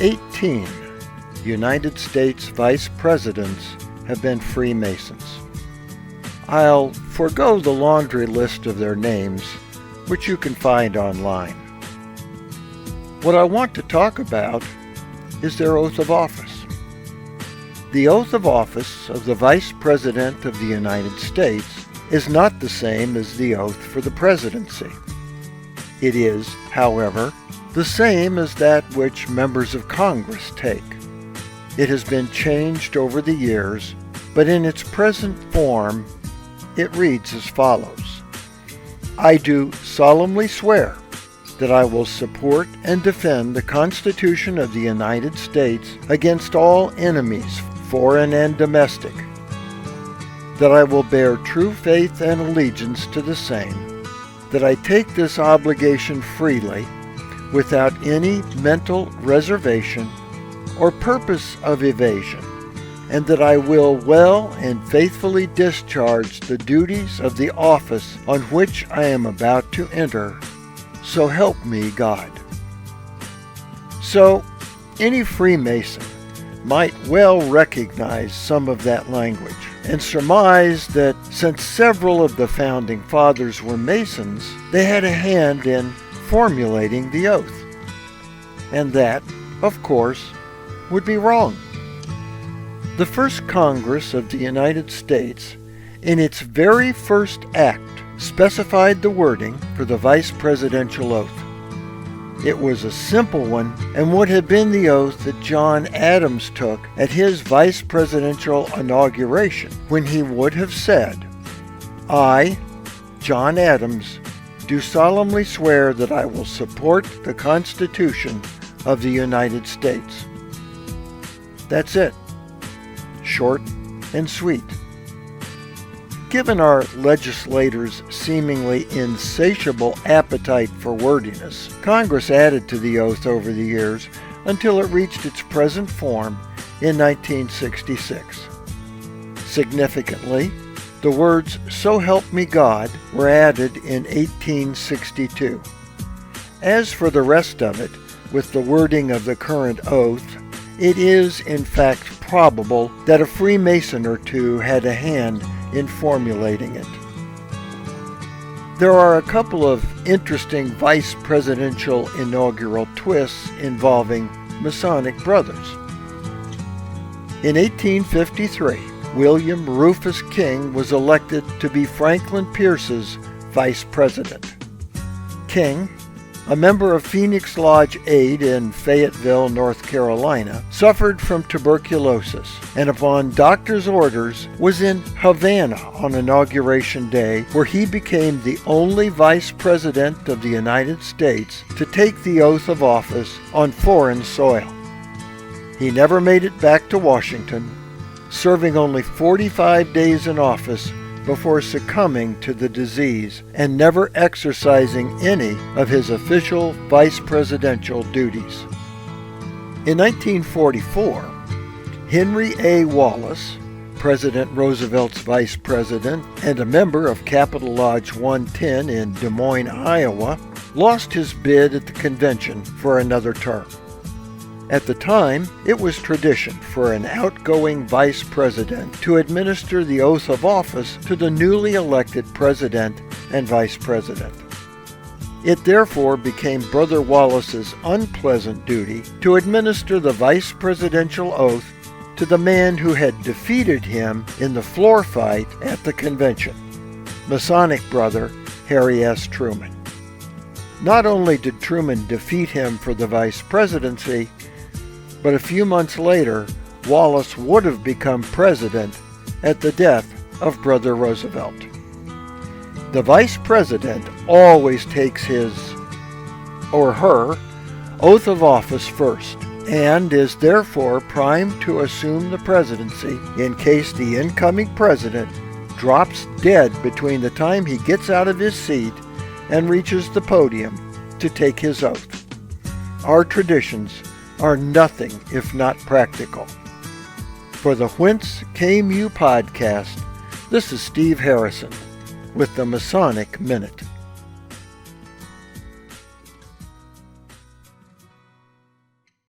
18 United States Vice Presidents have been Freemasons. I'll forego the laundry list of their names, which you can find online. What I want to talk about is their oath of office. The oath of office of the Vice President of the United States is not the same as the oath for the presidency. It is, however, the same as that which members of Congress take. It has been changed over the years, but in its present form, it reads as follows. I do solemnly swear that I will support and defend the Constitution of the United States against all enemies, foreign and domestic, that I will bear true faith and allegiance to the same, that I take this obligation freely, without any mental reservation or purpose of evasion, and that I will well and faithfully discharge the duties of the office on which I am about to enter. So help me God. So, any Freemason might well recognize some of that language and surmise that since several of the founding fathers were Masons, they had a hand in formulating the oath. And that, of course, would be wrong. The first Congress of the United States, in its very first act, specified the wording for the vice presidential oath. It was a simple one and would have been the oath that John Adams took at his vice presidential inauguration, when he would have said, I, John Adams, do solemnly swear that I will support the Constitution of the United States. That's it. Short and sweet. Given our legislators' seemingly insatiable appetite for wordiness, Congress added to the oath over the years until it reached its present form in 1966. Significantly, the words, "So help me God," were added in 1862. As for the rest of it, with the wording of the current oath, it is in fact probable that a Freemason or two had a hand in formulating it. There are a couple of interesting vice presidential inaugural twists involving Masonic brothers. In 1853, William Rufus King was elected to be Franklin Pierce's vice president. King, a member of Phoenix Lodge 8 in Fayetteville, North Carolina, suffered from tuberculosis and upon doctor's orders was in Havana on Inauguration Day, where he became the only vice president of the United States to take the oath of office on foreign soil. He never made it back to Washington, serving only 45 days in office before succumbing to the disease and never exercising any of his official vice presidential duties. In 1944, Henry A. Wallace, President Roosevelt's vice president and a member of Capitol Lodge 110 in Des Moines, Iowa, lost his bid at the convention for another term. At the time, it was tradition for an outgoing vice president to administer the oath of office to the newly elected president and vice president. It therefore became Brother Wallace's unpleasant duty to administer the vice presidential oath to the man who had defeated him in the floor fight at the convention, Masonic brother Harry S. Truman. Not only did Truman defeat him for the vice presidency, but a few months later, Wallace would have become president at the death of Brother Roosevelt. The vice president always takes his, or her, oath of office first, and is therefore primed to assume the presidency in case the incoming president drops dead between the time he gets out of his seat and reaches the podium to take his oath. Our traditions are nothing if not practical. For the Whence Came You podcast, this is Steve Harrison with the Masonic Minute.